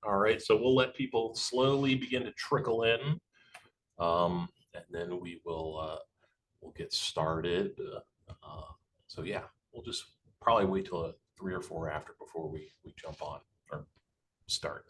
All right, so we'll let people slowly begin to trickle in, and then we'll get started. So yeah, we'll just probably wait till 3 or 4 after before we jump on or start.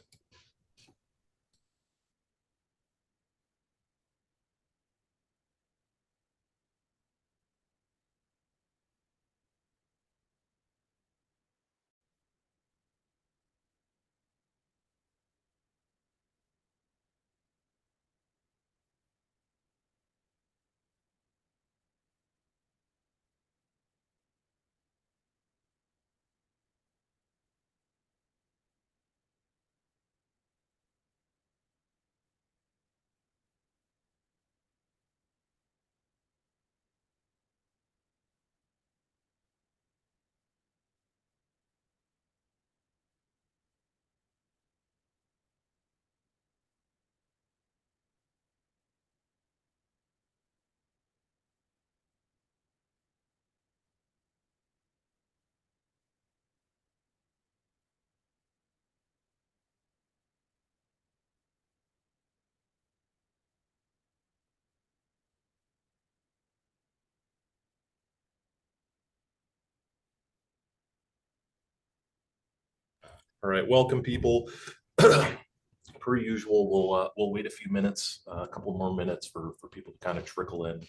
All right, welcome people. Per usual, we'll wait a few minutes, a couple more minutes for people to kind of trickle in,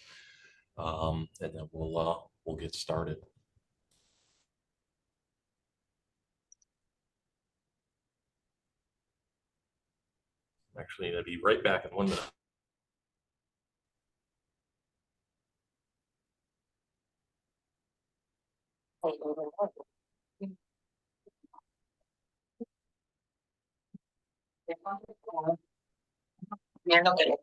and then we'll get started. I'm actually going to be right back in 1 minute. Viendo que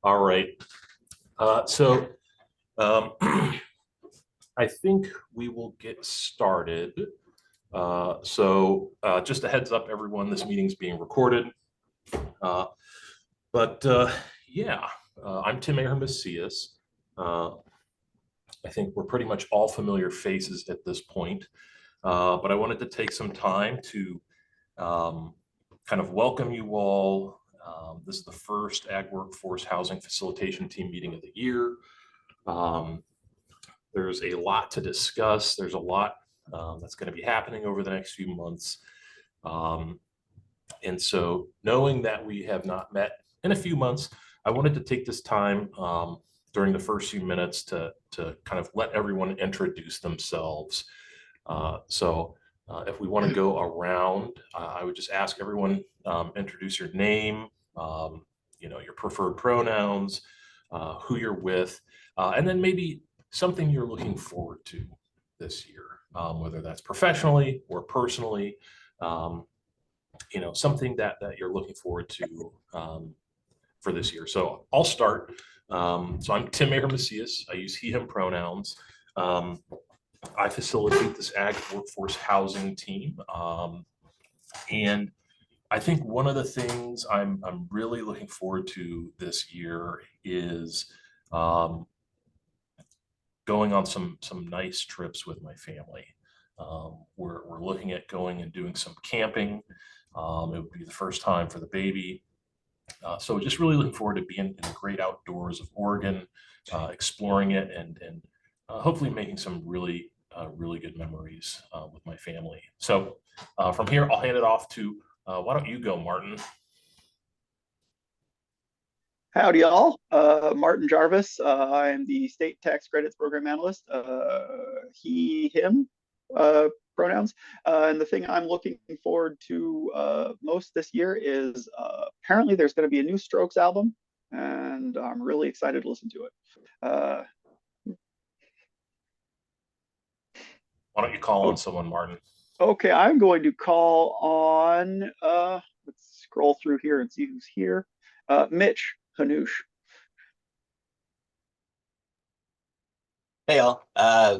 All right. Um, I think we will get started. Just a heads up, everyone, this meeting's being recorded. Yeah, I'm Tim Macias. I think we're pretty much all familiar faces at this point, but I wanted to take some time to kind of welcome you all. This is the first Ag Workforce Housing Facilitation Team meeting of the year. There's a lot to discuss. There's a lot that's going to be happening over the next few months. And so knowing that we have not met in a few months, I wanted to take this time during the first few minutes to kind of let everyone introduce themselves. If we want to go around, I would just ask everyone introduce your name, your preferred pronouns, who you're with, and then maybe something you're looking forward to this year, whether that's professionally or personally, something that you're looking forward to for this year. So I'll start. So I'm Tim Macias. I use he, him pronouns. I facilitate this Ag Workforce Housing team. And I think one of the things I'm really looking forward to this year is going on some nice trips with my family. We're looking at going and doing some camping. It would be the first time for the baby. So just really looking forward to being in the great outdoors of Oregon, exploring it and hopefully making some really really good memories with my family. So from here, I'll hand it off to, why don't you go, Martin? Howdy, all. Martin Jarvis. I am the State Tax Credits Program Analyst. He, him pronouns. And the thing I'm looking forward to most this year is apparently there's going to be a new Strokes album, and I'm really excited to listen to it. Why don't you call on someone, Martin? Okay, I'm going to call on, let's scroll through here and see who's here. Mitch Hanoush. Hey all,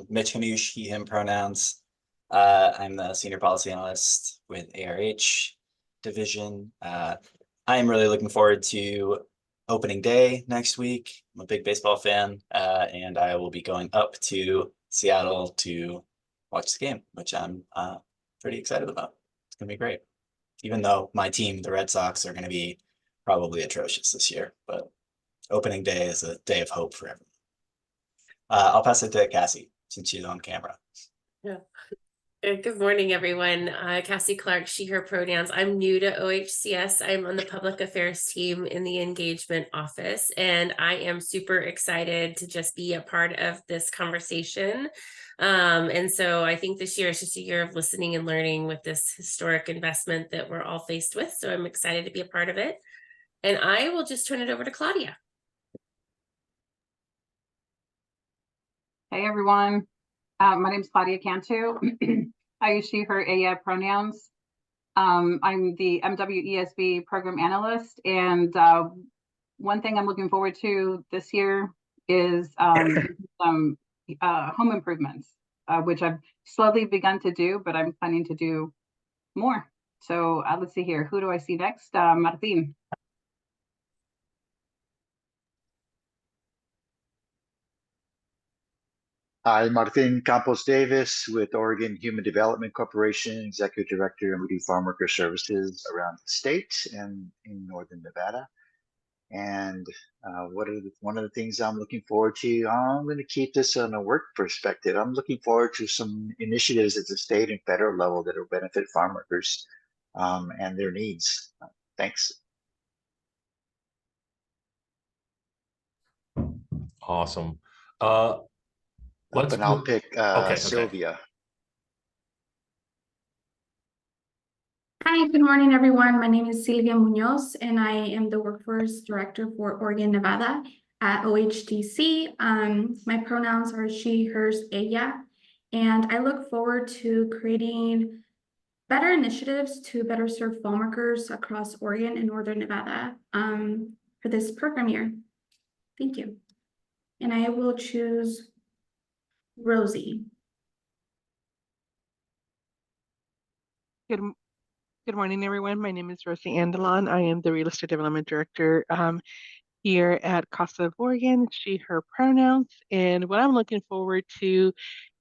Mitch Hanoush, he, him pronouns. I'm the senior policy analyst with ARH division. I am really looking forward to opening day next week. I'm a big baseball fan, and I will be going up to Seattle to watch the game, which I'm pretty excited about. It's gonna be great. Even though my team, the Red Sox, are gonna be probably atrocious this year, but opening day is a day of hope for everyone. I'll pass it to Cassie since she's on camera. Yeah. Good morning, everyone. Cassie Clark, she, her pronouns. I'm new to OHCS. I'm on the public affairs team in the engagement office, and I am super excited to just be a part of this conversation. And so I think this year is just a year of listening and learning with this historic investment that we're all faced with. So I'm excited to be a part of it. And I will just turn it over to Claudia. Hey everyone, my name is Claudia Cantu. I use she, her, pronouns. I'm the MWESB program analyst, and one thing I'm looking forward to this year is some home improvements, which I've slowly begun to do, but I'm planning to do more. So let's see here. Who do I see next? Martin. Hi, Martin Campos Davis with Oregon Human Development Corporation, Executive Director, and we do farm worker services around the state and in Northern Nevada. And one of the things I'm looking forward to, I'm going to keep this on a work perspective. I'm looking forward to some initiatives at the state and federal level that will benefit farm workers and their needs. Thanks. Awesome. And I'll pick okay, Sylvia. Okay. Hi, good morning, everyone. My name is Silvia Munoz, and I am the Workforce Director for Oregon, Nevada at OHTC. My pronouns are she, hers, ella, and I look forward to creating better initiatives to better serve farm workers across Oregon and Northern Nevada for this program year. Thank you. And I will choose Rosie. Good morning, everyone. My name is Rosie Andelon. I am the Real Estate Development Director here at Casa of Oregon, she, her pronouns. And what I'm looking forward to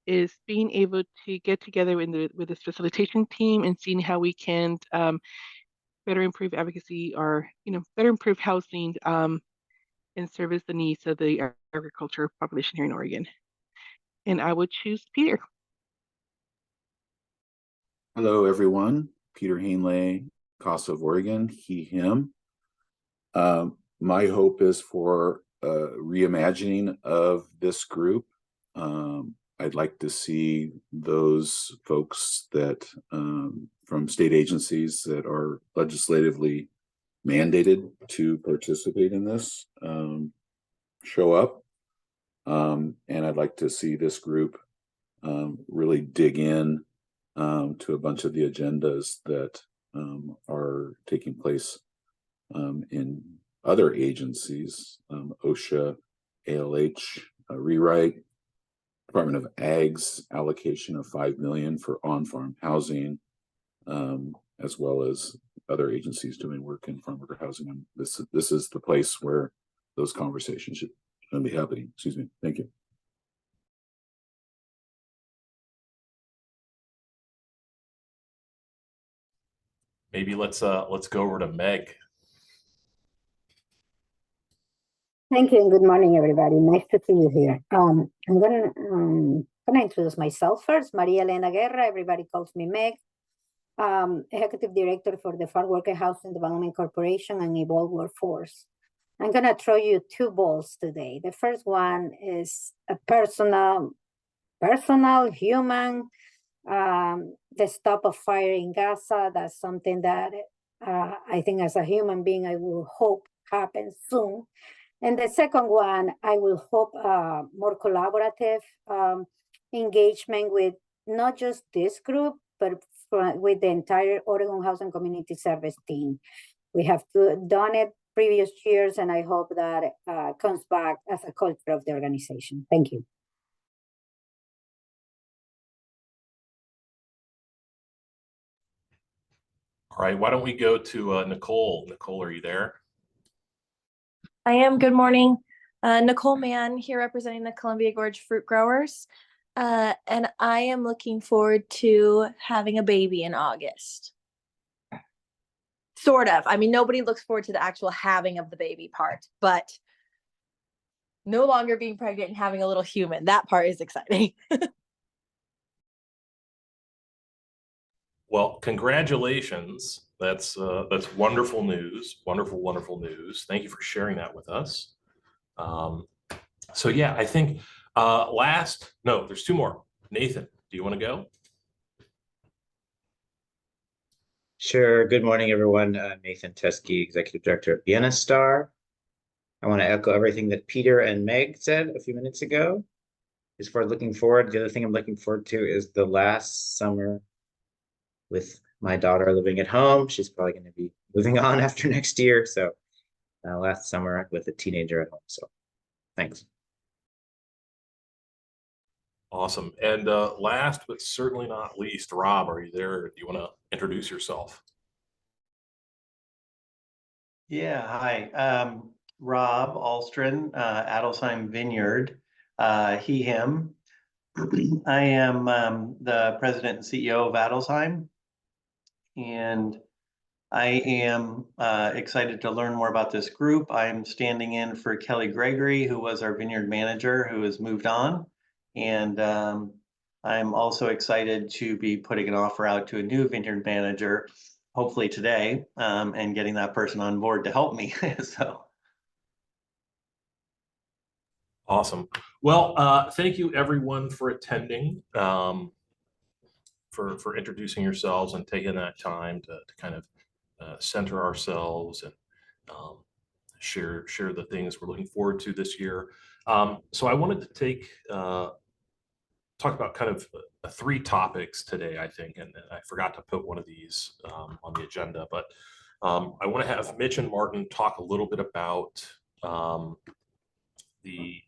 is being able to get together with this facilitation team and seeing how we can better improve advocacy or, better improve housing and service the needs of the agriculture population here in Oregon. And I would choose Peter. Hello, everyone. Peter Hainley, Casa of Oregon, he, him. My hope is for a reimagining of this group. I'd like to see those folks that from state agencies that are legislatively mandated to participate in this show up. And I'd like to see this group really dig in to a bunch of the agendas that are taking place in other agencies, OSHA, ALH, rewrite, Department of Ag's allocation of $5 million for on-farm housing, as well as other agencies doing work in farm worker housing. And this is the place where those conversations should be happening. Excuse me. Thank you. Maybe let's go over to Meg. Thank you and good morning, everybody. Nice to see you here. I'm gonna gonna introduce myself first. Maria Elena Guerra, everybody calls me Meg. Executive Director for the Farmworker Housing Development Corporation and Evolve Workforce. I'm gonna throw you two balls today. The first one is a personal, human, the stop of fire in Gaza. That's something that I think as a human being, I will hope happens soon. And the second one, I will hope more collaborative engagement with not just this group, but with the entire Oregon Housing Community Service team. We have done it previous years, and I hope that comes back as a culture of the organization. Thank you. All right, why don't we go to Nicole? Nicole, are you there? I am. Good morning. Nicole Mann here representing the Columbia Gorge Fruit Growers. And I am looking forward to having a baby in August. Sort of. I mean, nobody looks forward to the actual having of the baby part, but no longer being pregnant and having a little human, that part is exciting. Well, congratulations. That's wonderful news. Wonderful, wonderful news. Thank you for sharing that with us. So yeah, I think there's two more. Nathan, do you want to go? Sure. Good morning, everyone. Nathan Teskey, Executive Director of Vienna Star. I want to echo everything that Peter and Meg said a few minutes ago. As far as looking forward, the other thing I'm looking forward to is the last summer with my daughter living at home. She's probably going to be moving on after next year. So last summer with a teenager at home. So thanks. Awesome. And last but certainly not least, Rob, are you there? Do you want to introduce yourself? Yeah, hi. Rob Alstrin, Adelsheim Vineyard, he, him. I am the president and CEO of Adelsheim, and I am excited to learn more about this group. I'm standing in for Kelly Gregory, who was our vineyard manager, who has moved on. And I'm also excited to be putting an offer out to a new vineyard manager, hopefully today, and getting that person on board to help me. So. Awesome. Well, thank you everyone for attending, for introducing yourselves and taking that time to kind of center ourselves and share the things we're looking forward to this year. So I wanted to talk about kind of three topics today, I think, and I forgot to put one of these on the agenda, but I want to have Mitch and Martin talk a little bit about the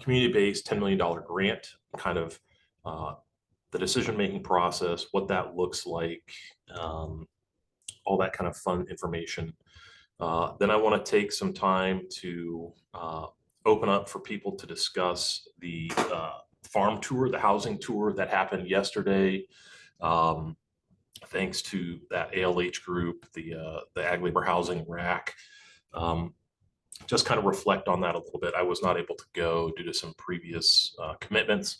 community-based $10 million grant, kind of the decision-making process, what that looks like, all that kind of fun information. Then I want to take some time to open up for people to discuss the farm tour, the housing tour that happened yesterday. Thanks to that ALH group, the Ag Labor Housing RAC. Just kind of reflect on that a little bit. I was not able to go due to some previous commitments.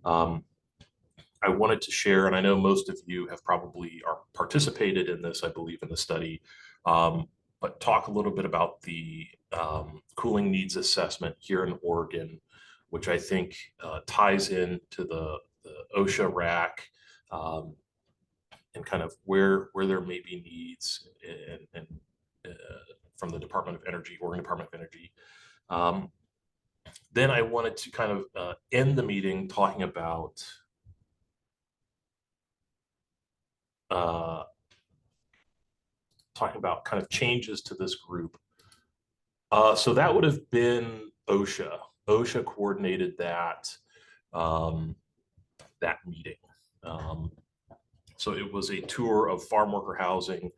I wanted to share, and I know most of you have probably participated in this, I believe, in the study, but talk a little bit about the cooling needs assessment here in Oregon, which I think ties into the OSHA RAC and kind of where there may be needs and from the Department of Energy, Oregon Department of Energy. Then I wanted to kind of end the meeting talking about kind of changes to this group. So that would have been OSHA. OSHA coordinated that meeting. So it was a tour of farm worker housing,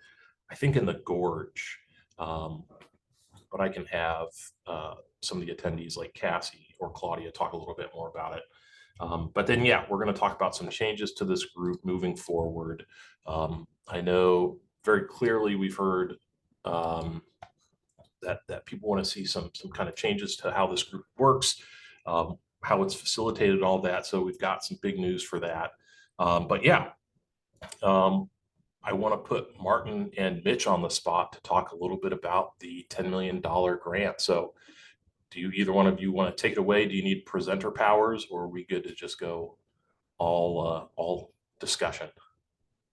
I think in the Gorge. But I can have some of the attendees like Cassie or Claudia talk a little bit more about it. But then, yeah, we're going to talk about some changes to this group moving forward. I know very clearly we've heard that people want to see some kind of changes to how this group works. how it's facilitated all that. So we've got some big news for that. But yeah, I want to put Martin and Mitch on the spot to talk a little bit about the $10 million grant. So do you, either one of you want to take it away? Do you need presenter powers, or are we good to just go all discussion?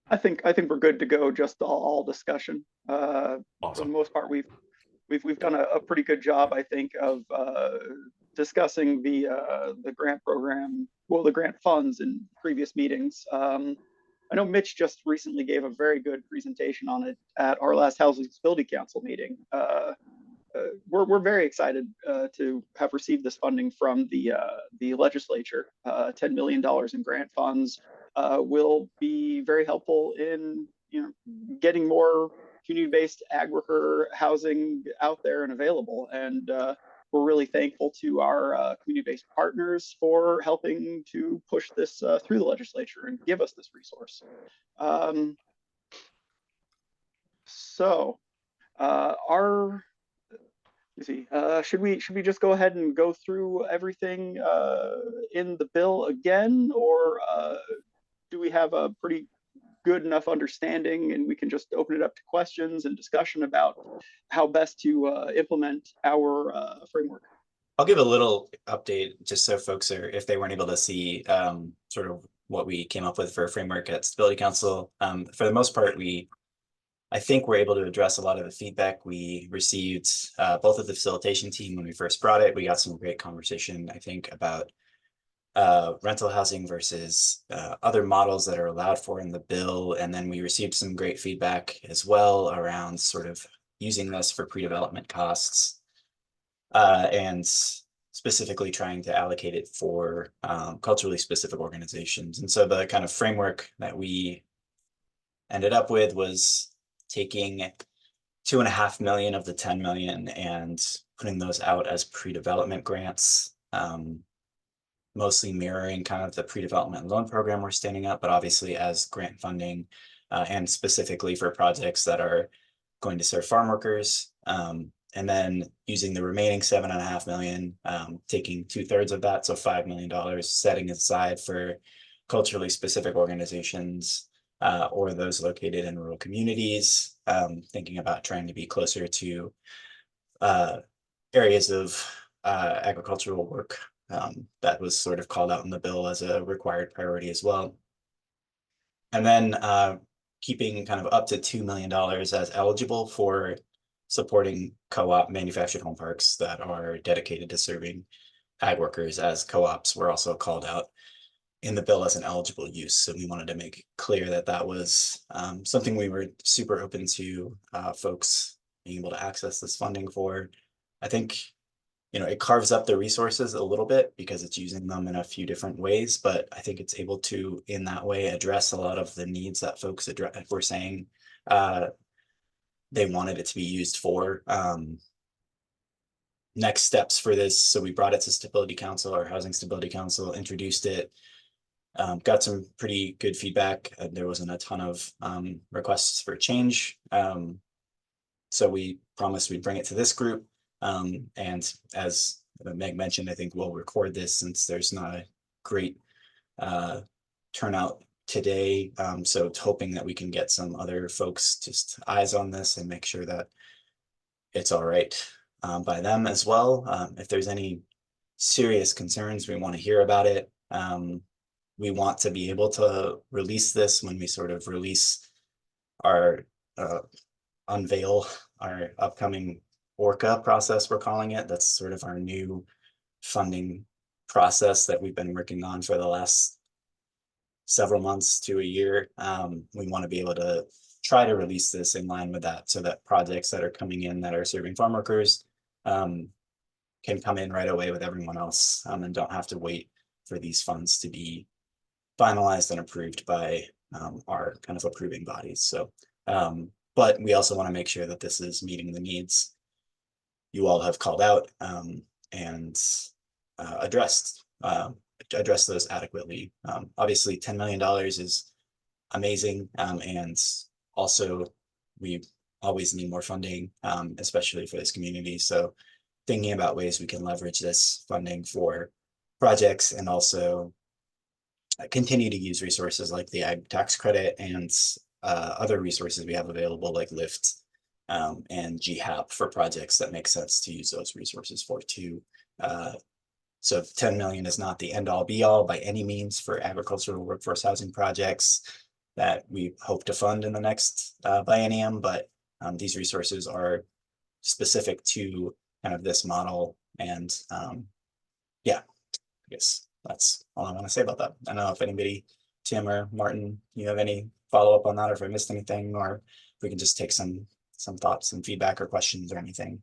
I think we're good to go, just all discussion. For the most part, we've done a pretty good job, I think, of discussing the grant program, well, the grant funds in previous meetings. I know Mitch just recently gave a very good presentation on it at our last Housing Stability Council meeting. We're very excited to have received this funding from the legislature. $10 million in grant funds will be very helpful in getting more community-based ag worker housing out there and available. And we're really thankful to our community-based partners for helping to push this through the legislature and give us this resource. Should we just go ahead and go through everything in the bill again, or do we have a pretty good enough understanding and we can just open it up to questions and discussion about how best to implement our framework? I'll give a little update just so folks are, if they weren't able to see sort of what we came up with for a framework at Stability Council. For the most part, I think we're able to address a lot of the feedback we received, both of the facilitation team when we first brought it. We got some great conversation, I think, about rental housing versus other models that are allowed for in the bill. And then we received some great feedback as well around sort of using this for pre-development costs and specifically trying to allocate it for culturally specific organizations. And so the kind of framework that we ended up with was taking 2.5 million of the 10 million and putting those out as pre-development grants, mostly mirroring kind of the pre-development loan program we're standing up, but obviously as grant funding and specifically for projects that are going to serve farm workers. And then using the remaining 7.5 million, taking 2/3 of that, so $5 million, setting aside for culturally specific organizations or those located in rural communities, thinking about trying to be closer to areas of agricultural work that was sort of called out in the bill as a required priority as well. And then keeping kind of up to $2 million as eligible for supporting co-op manufactured home parks that are dedicated to serving ag workers, as co-ops were also called out in the bill as an eligible use. So we wanted to make clear that that was something we were super open to folks being able to access this funding for. I think, it carves up the resources a little bit because it's using them in a few different ways, but I think it's able to, in that way, address a lot of the needs that folks were saying they wanted it to be used for. Next steps for this, so we brought it to Stability Council, our Housing Stability Council, introduced it, got some pretty good feedback. There wasn't a ton of requests for change. So we promised we'd bring it to this group. And as Meg mentioned, I think we'll record this since there's not a great turnout today. So it's hoping that we can get some other folks just eyes on this and make sure that it's all right by them as well. If there's any serious concerns, we want to hear about it. We want to be able to release this when we sort of release our unveil our upcoming ORCA process, we're calling it. That's sort of our new funding process that we've been working on for the last several months to a year. We want to be able to try to release this in line with that so that projects that are coming in that are serving farm workers can come in right away with everyone else and don't have to wait for these funds to be finalized and approved by our kind of approving bodies. So, but we also want to make sure that this is meeting the needs you all have called out and addressed those adequately. Obviously, $10 million is amazing, and also we always need more funding, especially for this community. So thinking about ways we can leverage this funding for projects, and also continue to use resources like the ag tax credit and other resources we have available like LIFT and GHAP for projects that make sense to use those resources for too. So 10 million is not the end all be all by any means for agricultural workforce housing projects that we hope to fund in the next biennium, but these resources are specific to kind of this model. And yeah, I guess that's all I want to say about that. I don't know if anybody, Tim or Martin, you have any follow-up on that, or if I missed anything, or if we can just take some thoughts and feedback or questions or anything.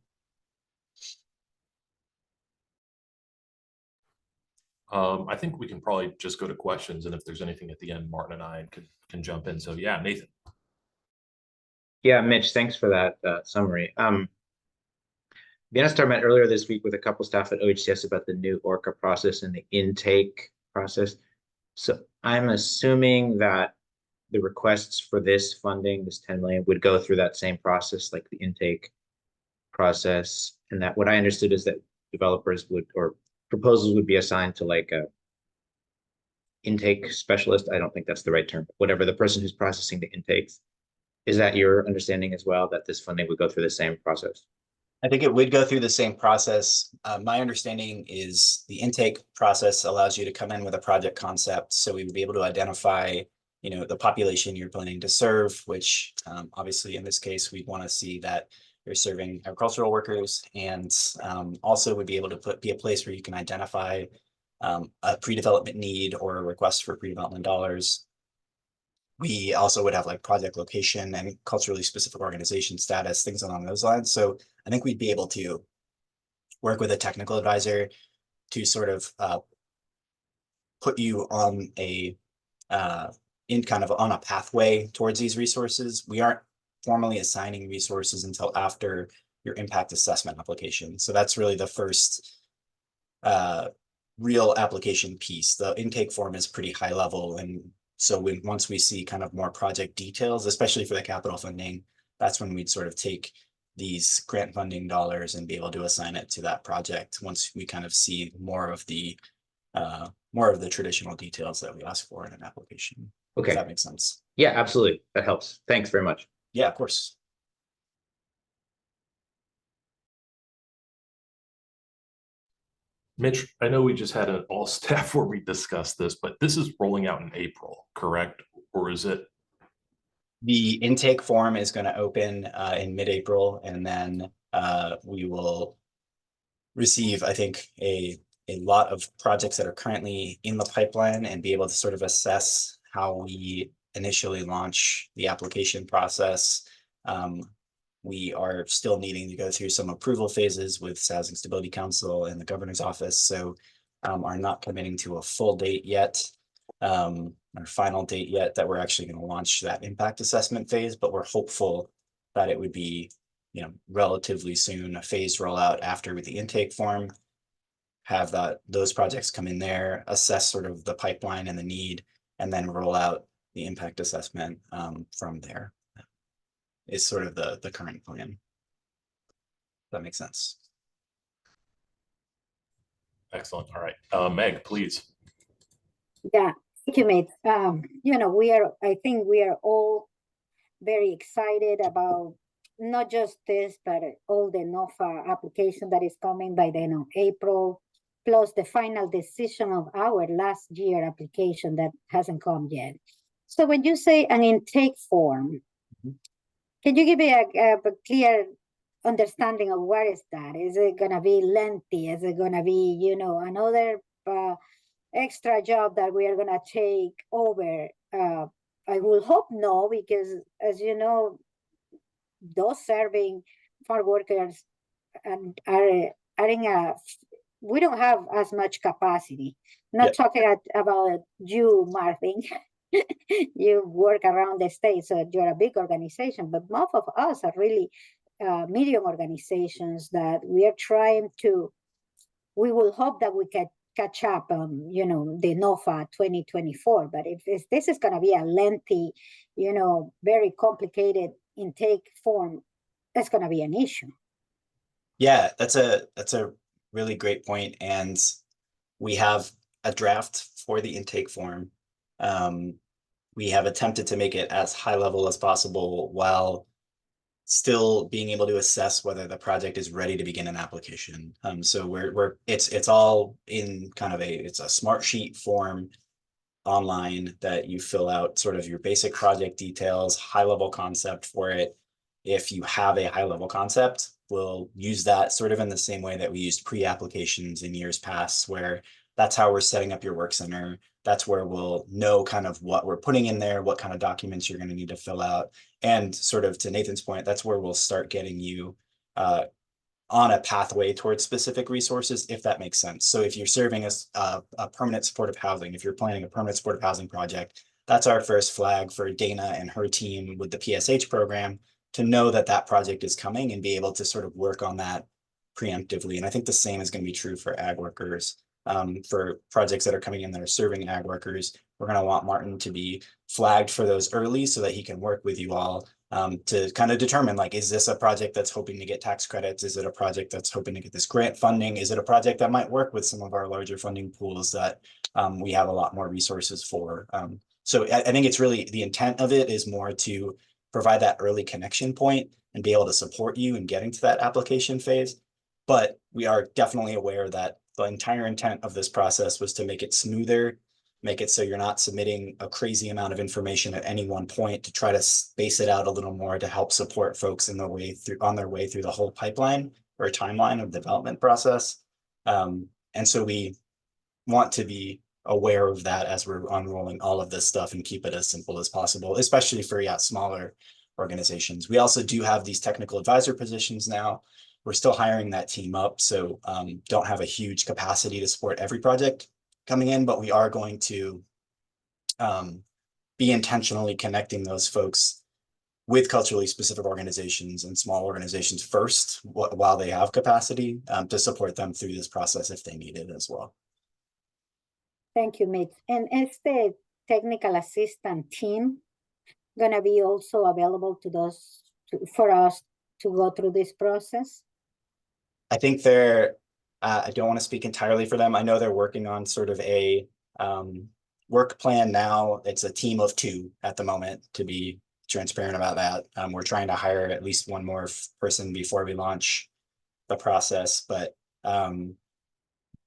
I think we can probably just go to questions, and if there's anything at the end, Martin and I can jump in. So yeah, Nathan. Yeah, Mitch, thanks for that summary. Vienna met earlier this week with a couple staff at OHCS about the new ORCA process and the intake process. So I'm assuming that the requests for this funding, this 10 million, would go through that same process, like the intake process. And that what I understood is that developers would, or proposals would be assigned to like a intake specialist. I don't think that's the right term, but whatever, the person who's processing the intakes. Is that your understanding as well, that this funding would go through the same process? I think it would go through the same process. My understanding is the intake process allows you to come in with a project concept. So we would be able to identify, the population you're planning to serve, which obviously in this case, we'd want to see that you're serving agricultural workers, and also would be able to be a place where you can identify a pre-development need or a request for pre-development dollars. We also would have like project location and culturally specific organization status, things along those lines. So I think we'd be able to work with a technical advisor to sort of put you on a on a pathway towards these resources. We aren't formally assigning resources until after your impact assessment application. So that's really the first real application piece. The intake form is pretty high level, and so once we see kind of more project details, especially for the capital funding, that's when we'd sort of take these grant funding dollars and be able to assign it to that project once we kind of see more of the traditional details that we ask for in an application. Okay. If that makes sense. Yeah, absolutely. That helps. Thanks very much. Yeah, of course. Mitch, I know we just had an all staff where we discussed this, but this is rolling out in April, correct? Or is it? The intake form is going to open in mid-April, and then we will receive, I think, a lot of projects that are currently in the pipeline and be able to sort of assess how we initially launch the application process. We are still needing to go through some approval phases with Housing Stability Council and the governor's office, so are not committing to a full date yet, our final date yet, that we're actually going to launch that impact assessment phase, but we're hopeful that it would be, relatively soon, a phased rollout after with the intake form, have those projects come in there, assess sort of the pipeline and the need, and then roll out the impact assessment from there. Is sort of the current plan. That makes sense. Excellent. All right. Meg, please. Yeah, thank you, mate. I think we are all very excited about not just this, but all the NOFA application that is coming by the end of April, plus the final decision of our last year application that hasn't come yet. So when you say an intake form, can you give me a clear understanding of what is that? Is it going to be lengthy? Is it going to be, another extra job that we are going to take over? I will hope no, because as you know, those serving farm workers and are in we don't have as much capacity. Not talking about you, Martin. You work around the state, so you're a big organization, but most of us are really medium organizations that we are trying to, we will hope that we can catch up on, the NOFA 2024. But if this is going to be a lengthy, very complicated intake form, that's going to be an issue. Yeah, that's a really great point. And We have a draft for the intake form. We have attempted to make it as high level as possible while still being able to assess whether the project is ready to begin an application. So it's all in kind of it's a smart sheet form online that you fill out sort of your basic project details, high level concept for it. If you have a high level concept, we'll use that sort of in the same way that we used pre-applications in years past, where that's how we're setting up your work center. That's where we'll know kind of what we're putting in there, what kind of documents you're going to need to fill out. And sort of to Nathan's point, that's where we'll start getting you on a pathway towards specific resources, if that makes sense. So if you're serving as a permanent supportive housing, if you're planning a permanent supportive housing project, that's our first flag for Dana and her team with the PSH program to know that that project is coming and be able to sort of work on that preemptively. And I think the same is going to be true for ag workers. For projects that are coming in that are serving ag workers, we're going to want Martin to be flagged for those early so that he can work with you all to kind of determine, like, is this a project that's hoping to get tax credits? Is it a project that's hoping to get this grant funding? Is it a project that might work with some of our larger funding pools that we have a lot more resources for? So I think it's really, the intent of it is more to provide that early connection point and be able to support you in getting to that application phase. But we are definitely aware that the entire intent of this process was to make it smoother, make it so you're not submitting a crazy amount of information at any one point, to try to space it out a little more to help support folks in their way through the whole pipeline or timeline of the development process. And so we want to be aware of that as we're unrolling all of this stuff and keep it as simple as possible, especially for smaller organizations. We also do have these technical advisor positions now. We're still hiring that team up, so don't have a huge capacity to support every project coming in, but we are going to be intentionally connecting those folks with culturally specific organizations and small organizations first, while they have capacity, to support them through this process if they need it as well. Thank you, Mitch. And is the technical assistant team gonna be also available to those for us to go through this process? I think they're, I don't want to speak entirely for them. I know they're working on sort of a work plan now. It's a team of 2 at the moment, to be transparent about that. We're trying to hire at least one more person before we launch the process, but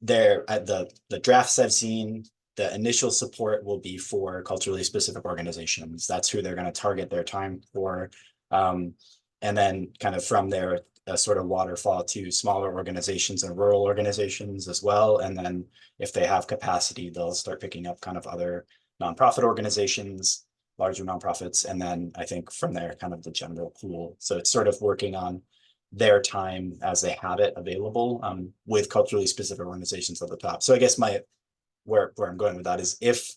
they're at the drafts I've seen, the initial support will be for culturally specific organizations. That's who they're going to target their time for. And then kind of from there, a sort of waterfall to smaller organizations and rural organizations as well. And then if they have capacity, they'll start picking up kind of other nonprofit organizations, larger nonprofits. And then I think from there, kind of the general pool. So it's sort of working on their time as they have it available, with culturally specific organizations at the top. So I guess where I'm going with that is, if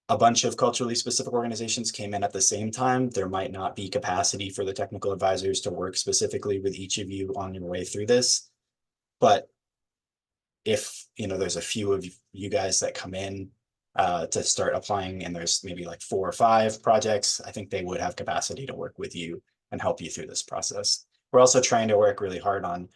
a bunch of culturally specific organizations came in at the same time, there might not be capacity for the technical advisors to work specifically with each of you on your way through this. But if, there's a few of you guys that come in to start applying, and there's maybe like 4 or 5 projects, I think they would have capacity to work with you and help you through this process. We're also trying to work really hard on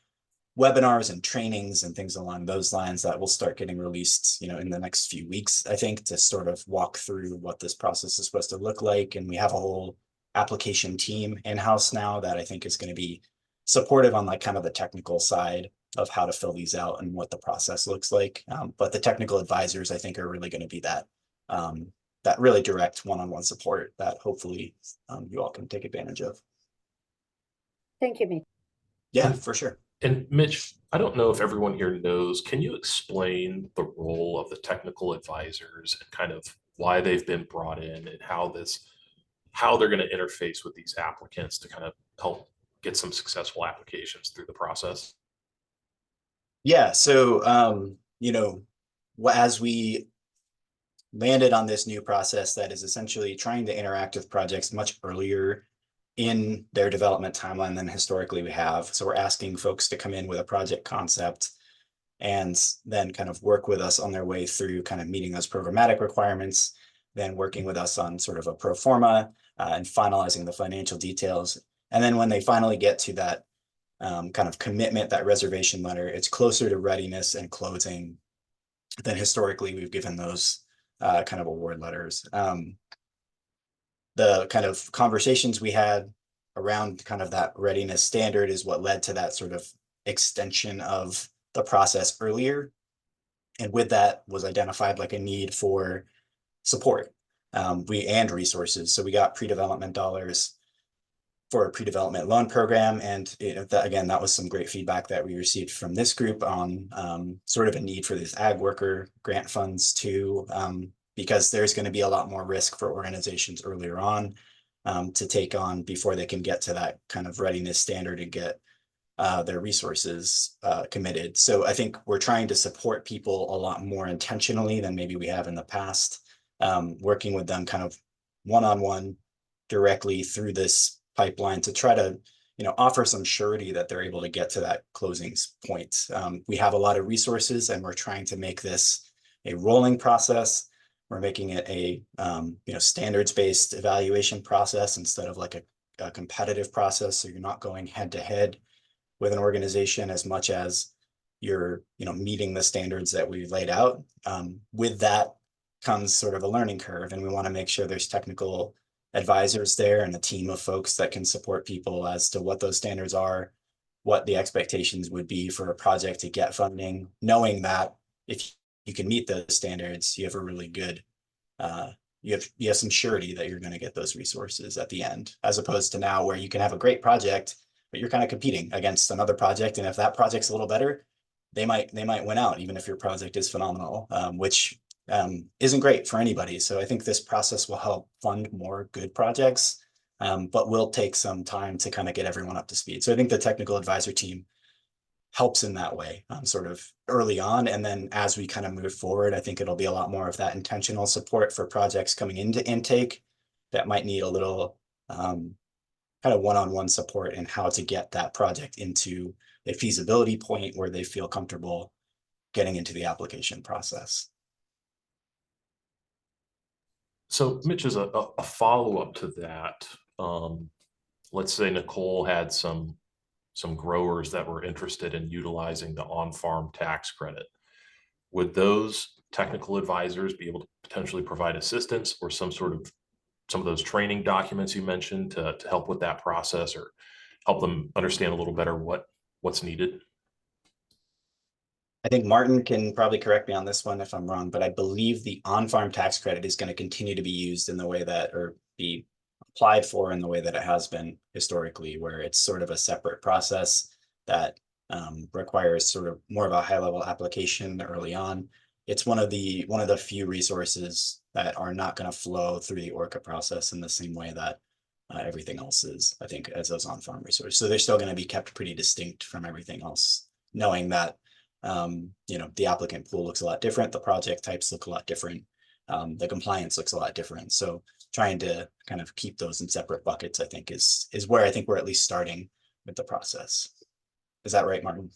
webinars and trainings and things along those lines that will start getting released, in the next few weeks, I think, to sort of walk through what this process is supposed to look like. And we have a whole application team in-house now that I think is going to be supportive on like kind of the technical side of how to fill these out and what the process looks like. But the technical advisors, I think, are really going to be that really direct one-on-one support that hopefully you all can take advantage of. Thank you, Mitch. Yeah, for sure. And Mitch, I don't know if everyone here knows, can you explain the role of the technical advisors and kind of why they've been brought in, and how they're going to interface with these applicants to kind of help get some successful applications through the process? Yeah, so as we landed on this new process that is essentially trying to interact with projects much earlier in their development timeline than historically we have. So we're asking folks to come in with a project concept and then kind of work with us on their way through kind of meeting those programmatic requirements, then working with us on sort of a pro forma and finalizing the financial details. And then when they finally get to that kind of commitment, that reservation letter, it's closer to readiness and closing than historically we've given those kind of award letters. The kind of conversations we had around kind of that readiness standard is what led to that sort of extension of the process earlier. And with that was identified like a need for support and resources. So we got pre-development dollars for a pre-development loan program. And again, that was some great feedback that we received from this group on sort of a need for these ag worker grant funds too, because there's going to be a lot more risk for organizations earlier on to take on before they can get to that kind of readiness standard and get their resources committed. So I think we're trying to support people a lot more intentionally than maybe we have in the past, working with them kind of one-on-one directly through this pipeline to try to, offer some surety that they're able to get to that closing point. We have a lot of resources and we're trying to make this a rolling process. We're making it a, standards-based evaluation process instead of like a competitive process. So you're not going head to head with an organization as much as you're, meeting the standards that we've laid out. With that comes sort of a learning curve, and we want to make sure there's technical advisors there and a team of folks that can support people as to what those standards are, what the expectations would be for a project to get funding, knowing that if you can meet those standards, you have a really good, you have some surety that you're going to get those resources at the end, as opposed to now where you can have a great project, but you're kind of competing against another project. And if that project's a little better, they might win out, even if your project is phenomenal, which isn't great for anybody. So I think this process will help fund more good projects, but will take some time to kind of get everyone up to speed. So I think the technical advisor team helps in that way, sort of early on. And then as we kind of move forward, I think it'll be a lot more of that intentional support for projects coming into intake that might need a little kind of one-on-one support in how to get that project into a feasibility point where they feel comfortable getting into the application process. So Mitch, as a follow-up to that, let's say Nicole had some growers that were interested in utilizing the on-farm tax credit. Would those technical advisors be able to potentially provide assistance or some of those training documents you mentioned to help with that process or help them understand a little better what's needed? I think Martin can probably correct me on this one if I'm wrong, but I believe the on-farm tax credit is going to continue to be used in the way that, or be applied for in the way that it has been historically, where it's sort of a separate process that requires sort of more of a high-level application early on. It's one of the few resources that are not going to flow through the ORCA process in the same way that everything else is, I think, as those on-farm resources. So they're still going to be kept pretty distinct from everything else, knowing that the applicant pool looks a lot different, the project types look a lot different, the compliance looks a lot different. So trying to kind of keep those in separate buckets, I think is where I think we're at least starting with the process. Is that right, Martin?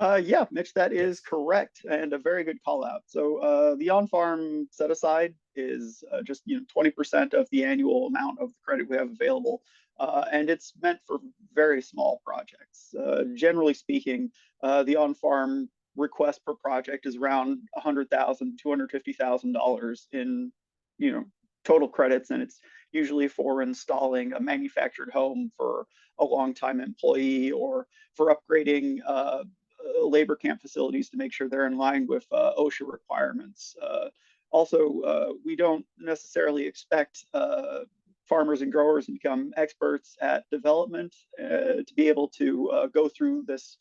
Yeah, Mitch, that is correct, and a very good call out. So the on-farm set aside is just 20% of the annual amount of the credit we have available, and it's meant for very small projects. Generally speaking, the on-farm request per project is around $100,000, $250,000 in total credits, and it's usually for installing a manufactured home for a long-time employee or for upgrading labor camp facilities to make sure they're in line with OSHA requirements. Also, we don't necessarily expect farmers and growers to become experts at development to be able to go through this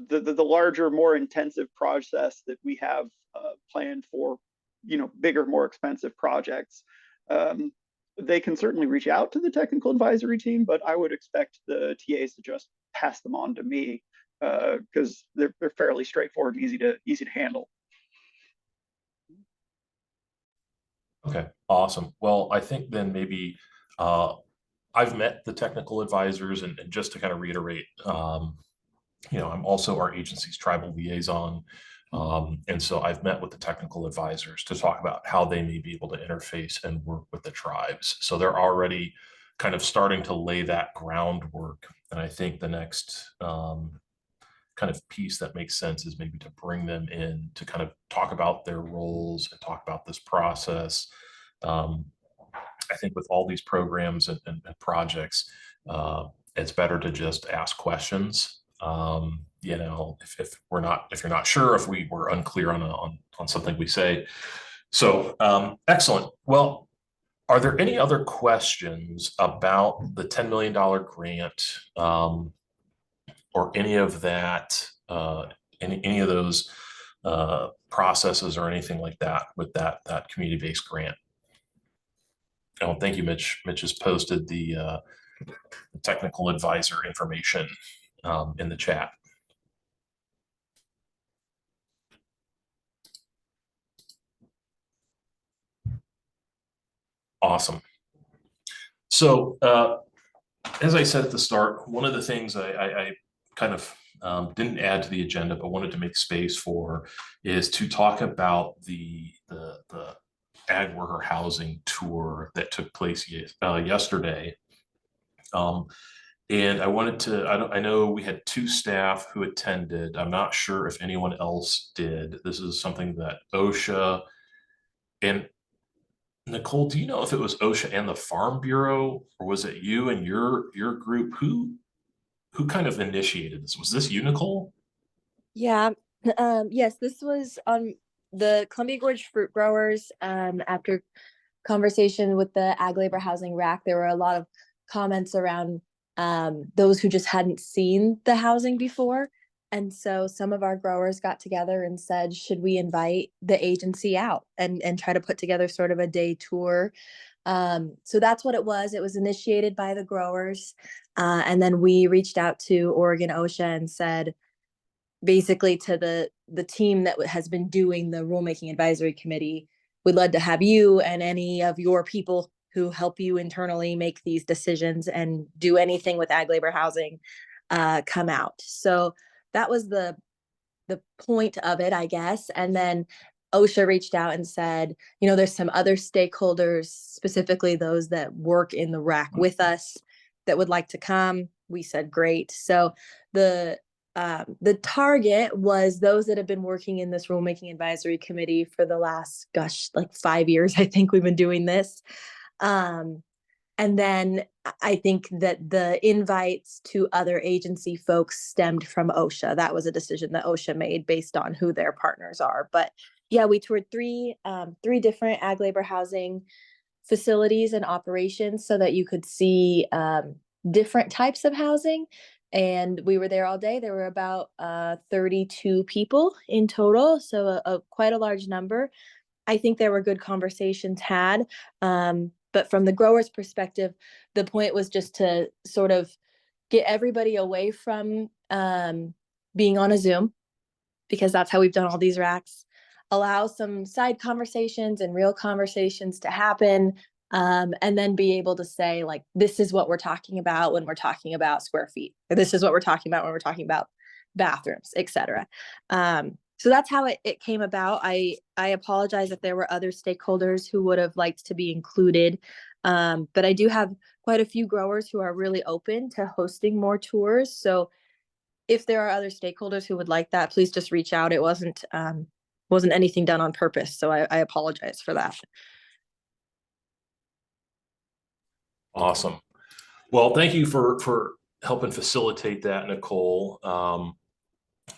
the larger, more intensive process that we have planned for bigger, more expensive projects. They can certainly reach out to the technical advisory team, but I would expect the TAs to just pass them on to me because they're fairly straightforward and easy to handle. Okay, awesome. Well, I think then maybe I've met the technical advisors, and just to kind of reiterate, I'm also our agency's tribal liaison. And so I've met with the technical advisors to talk about how they may be able to interface and work with the tribes. So they're already kind of starting to lay that groundwork. And I think the next kind kind of piece that makes sense is maybe to bring them in to kind of talk about their roles and talk about this process. I think with all these programs and projects, it's better to just ask questions. You know, if you're not sure, if we were unclear on something we say. So excellent. Well, are there any other questions about the $10 million grant, or any of that, any of those processes or anything like that with that community-based grant? Oh, thank you, Mitch. Mitch has posted the technical advisor information in the chat. Awesome. So as I said at the start, one of the things I kind of didn't add to the agenda, but wanted to make space for is to talk about the ag worker housing tour that took place yesterday. And I wanted to, I know we had 2 staff who attended. I'm not sure if anyone else did. This is something that OSHA and Nicole, do you know if it was OSHA and the Farm Bureau, or was it you and your group? Who kind of initiated this? Was this you, Nicole? Yeah. Yes, this was on the Columbia Gorge fruit growers. After conversation with the Ag Labor Housing RAC, there were a lot of comments around those who just hadn't seen the housing before. And so some of our growers got together and said, should we invite the agency out and try to put together sort of a day tour? So that's what it was. It was initiated by the growers. And then we reached out to Oregon OSHA and said, basically to the team that has been doing the rulemaking advisory committee, we'd love to have you and any of your people who help you internally make these decisions and do anything with ag labor housing come out. So that was the point of it, I guess. And then OSHA reached out and said, you know, there's some other stakeholders, specifically those that work in the RAC with us, that would like to come. We said, great. So the target was those that have been working in this rulemaking advisory committee for the last, like 5 years. I think we've been doing this. And then I think that the invites to other agency folks stemmed from OSHA. That was a decision that OSHA made based on who their partners are. But yeah, we toured three different ag labor housing facilities and operations so that you could see different types of housing. And we were there all day. There were about 32 people in total, so quite a large number. I think there were good conversations had. But from the grower's perspective, the point was just to sort of get everybody away from being on a Zoom, because that's how we've done all these racks, allow some side conversations and real conversations to happen, and then be able to say, like, this is what we're talking about when we're talking about square feet, or this is what we're talking about when we're talking about bathrooms, etc. So that's how it came about. I apologize if there were other stakeholders who would have liked to be included. But I do have quite a few growers who are really open to hosting more tours. So if there are other stakeholders who would like that, please just reach out. It wasn't anything done on purpose. So I apologize for that. Awesome. Well, thank you for helping facilitate that, Nicole.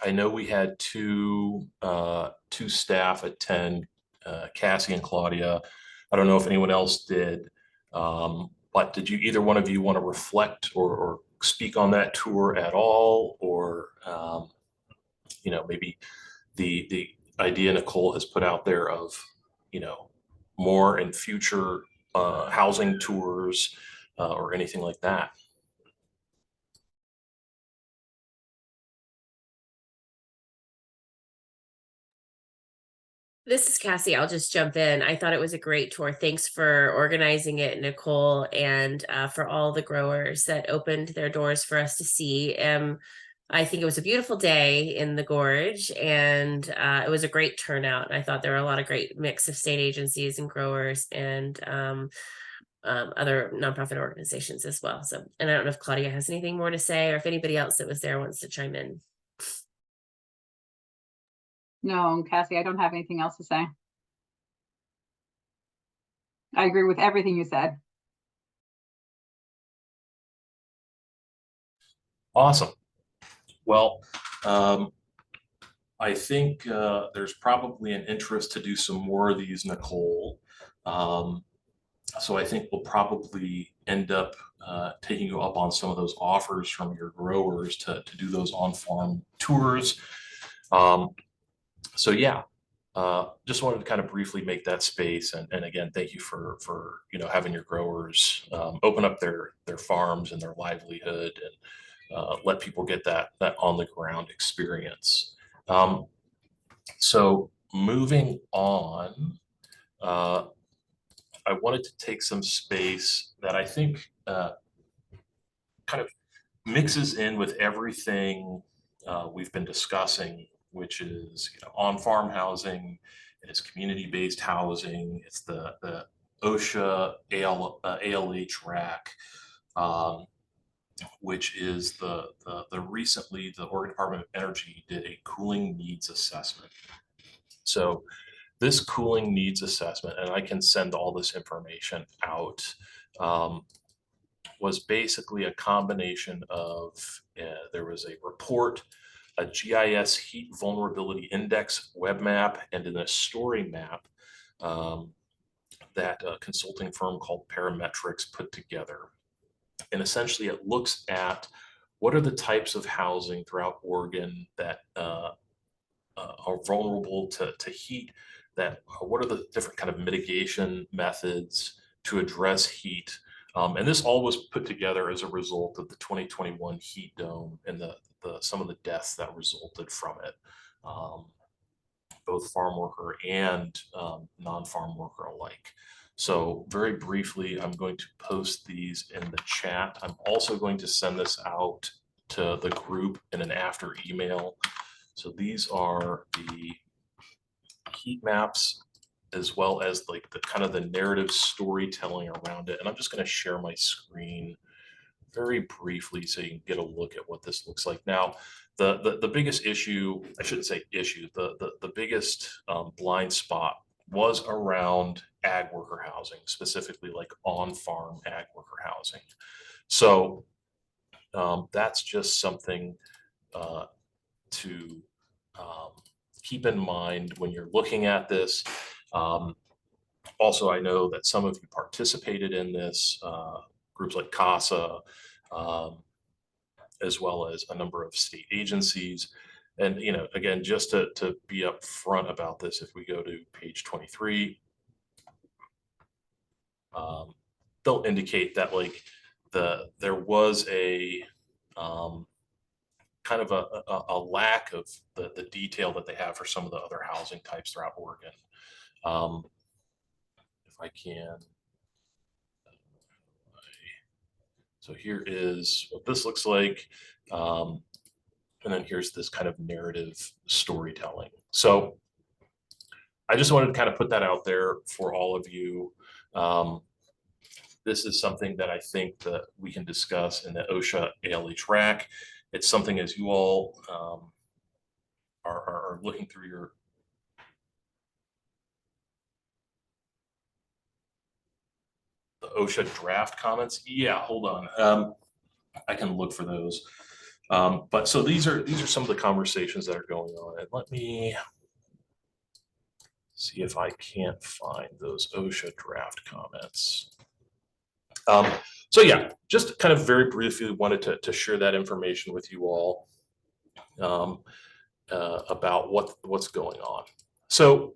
I know we had two staff attend, Cassie and Claudia. I don't know if anyone else did, but did you, either one of you, want to reflect or speak on that tour at all? Or, you know, maybe the idea Nicole has put out there of, you know, more in future housing tours or anything like that? This is Cassie. I'll just jump in. I thought it was a great tour. Thanks for organizing it, Nicole, and for all the growers that opened their doors for us to see. I think it was a beautiful day in the gorge, and it was a great turnout. I thought there were a lot of great mix of state agencies and growers and other nonprofit organizations as well. So, and I don't know if Claudia has anything more to say, or if anybody else that was there wants to chime in. No, Cassie, I don't have anything else to say. I agree with everything you said. Awesome. Well, I think there's probably an interest to do some more of these, Nicole. So I think we'll probably end up taking you up on some of those offers from your growers to do those on-farm tours. So yeah, just wanted to kind of briefly make that space. And again, thank you for having your growers open up their farms and their livelihood and let people get that on the ground experience. So moving on, I wanted to take some space that I think kind of mixes in with everything we've been discussing, which is on-farm housing, it's community-based housing, it's the OSHA ALHRAC, which is the recently the Oregon Department of Energy did a cooling needs assessment. So this cooling needs assessment, and I can send all this information out, was basically a combination of, there was a report, a GIS heat vulnerability index web map, and then a story map that a consulting firm called Parametrics put together. And essentially it looks at what are the types of housing throughout Oregon that are vulnerable to heat, what are the different kind of mitigation methods to address heat. And this all was put together as a result of the 2021 heat dome and some of the deaths that resulted from it, both farm worker and non-farm worker alike. So very briefly, I'm going to post these in the chat. I'm also going to send this out to the group in an after email. So these are the heat maps, as well as like the kind of the narrative storytelling around it. And I'm just going to share my screen very briefly so you can get a look at what this looks like. Now, the biggest issue, I shouldn't say issue, the biggest blind spot was around ag worker housing, specifically like on-farm ag worker housing. So that's just something to keep in mind when you're looking at this. Also, I know that some of you participated in this, groups like CASA, as well as a number of state agencies. And, again, just to be upfront about this, if we go to page 23, they'll indicate that like there was a kind of a lack of the detail that they have for some of the other housing types throughout Oregon. If I can, so here is what this looks like. And then here's this kind of narrative storytelling. So I just wanted to kind of put that out there for all of you. This is something that I think that we can discuss in the OSHA ALHRAC. It's something, as you all are looking through the OSHA draft comments. Yeah, hold on. I can look for those. But so these are some of the conversations that are going on. And let me see if I can't find those OSHA draft comments. So yeah, just kind of very briefly wanted to share that information with you all about what's going on. So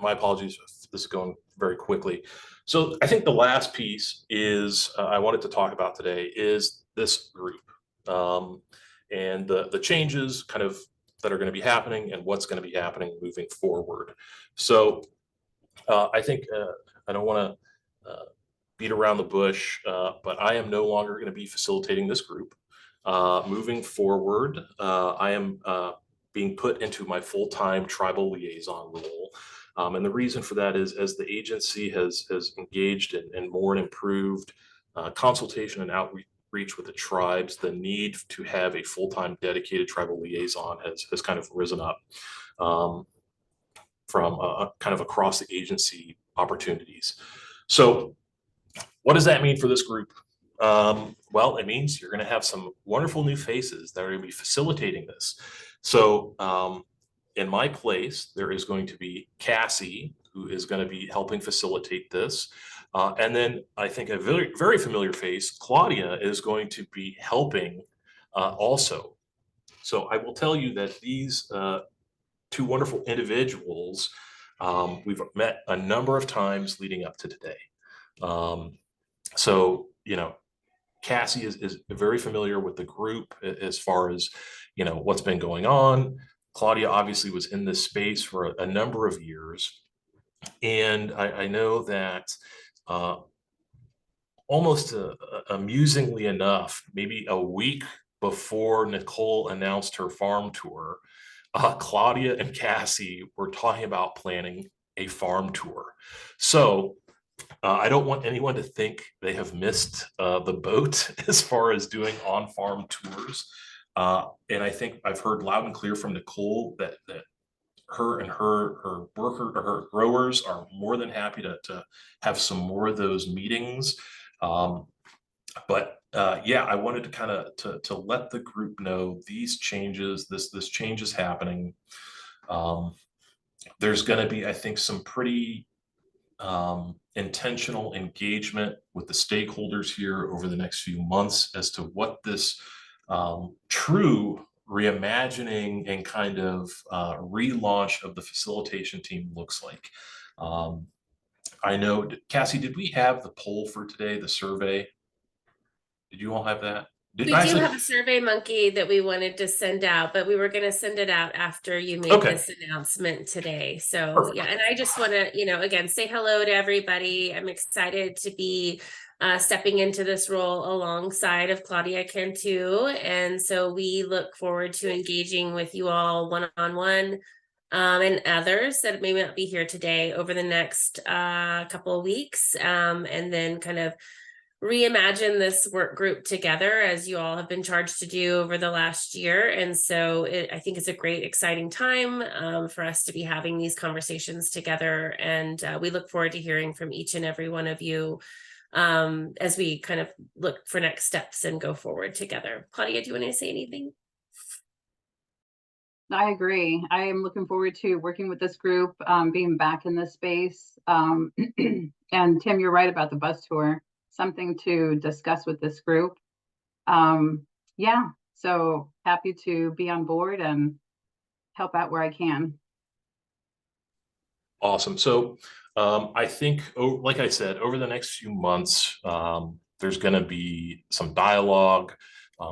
my apologies if this is going very quickly. So I think the last piece is I wanted to talk about today is this group and the changes kind of that are going to be happening and what's going to be happening moving forward. So I think I don't want to beat around the bush, but I am no longer going to be facilitating this group. Moving forward, I am being put into my full-time tribal liaison role. And the reason for that is as the agency has engaged in more and improved consultation and outreach with the tribes, the need to have a full-time dedicated tribal liaison has kind of risen up from kind of across the agency opportunities. So what does that mean for this group? Well, it means you're going to have some wonderful new faces that are going to be facilitating this. So in my place, there is going to be Cassie, who is going to be helping facilitate this. And then I think a very, very familiar face, Claudia, is going to be helping also. So I will tell you that these two wonderful individuals, we've met a number of times leading up to today. So, you know, Cassie is very familiar with the group as far as, you know, what's been going on. Claudia obviously was in this space for a number of years. And I know that almost amusingly enough, maybe a week before Nicole announced her farm tour, Claudia and Cassie were talking about planning a farm tour. So I don't want anyone to think they have missed the boat as far as doing on-farm tours. And I think I've heard loud and clear from Nicole that her and her worker or her growers are more than happy to have some more of those meetings. But yeah, I wanted to kind of to let the group know these changes, this change is happening. There's going to be, I think, some pretty intentional engagement with the stakeholders here over the next few months as to what this true reimagining and kind of relaunch of the facilitation team looks like. I know, Cassie, did we have the poll for today, the survey? Did you all have that? We do have a Survey Monkey that we wanted to send out, but we were going to send it out after you made this announcement today. So perfect. Yeah, and I just want to, you know, again, say hello to everybody. I'm excited to be stepping into this role alongside of Claudia Cantu. And so we look forward to engaging with you all one-on-one and others that may not be here today over the next couple of weeks. And then kind of reimagine this work group together as you all have been charged to do over the last year. And so I think it's a great, exciting time for us to be having these conversations together. And we look forward to hearing from each and every one of you as we kind of look for next steps and go forward together. Claudia, do you want to say anything? I agree. I am looking forward to working with this group, being back in this space. And Tim, you're right about the bus tour. Something to discuss with this group. Yeah, so happy to be on board and help out where I can. Awesome. So I think, like I said, over the next few months, there's going to be some dialogue,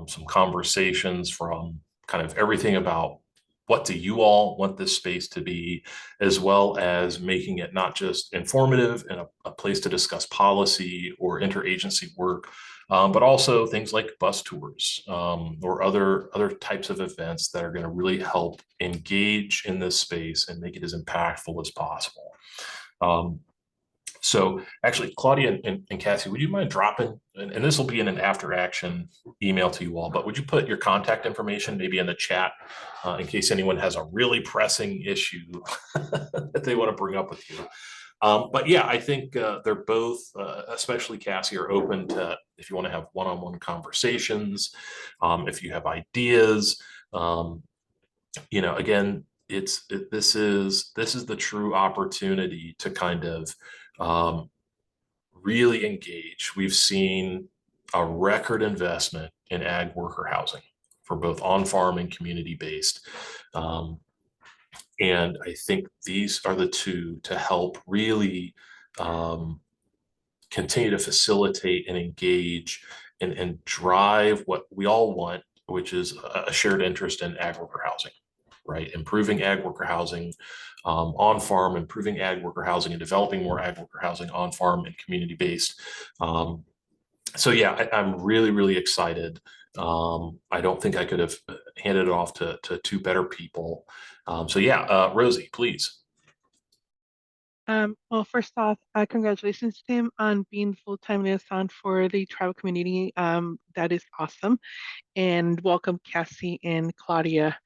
some conversations from kind of everything about what do you all want this space to be, as well as making it not just informative and a place to discuss policy or interagency work, but also things like bus tours or other types of events that are going to really help engage in this space and make it as impactful as possible. So actually, Claudia and Cassie, would you mind dropping, and this will be in an after action email to you all, but would you put your contact information maybe in the chat in case anyone has a really pressing issue that they want to bring up with you. But yeah, I think they're both, especially Cassie, are open to, if you want to have one-on-one conversations, if you have ideas, you know, again, this is the true opportunity to kind of really engage. We've seen a record investment in ag worker housing for both on-farm and community-based. And I think these are the two to help really continue to facilitate and engage and drive what we all want, which is a shared interest in ag worker housing, right? Improving ag worker housing on farm, improving ag worker housing and developing more ag worker housing on farm and community based. So yeah, I'm really, really excited. I don't think I could have handed it off to two better people. So yeah, Rosie, please. Well, first off, congratulations to him on being full-time liaison for the tribal community. That is awesome. And welcome, Cassie and Claudia.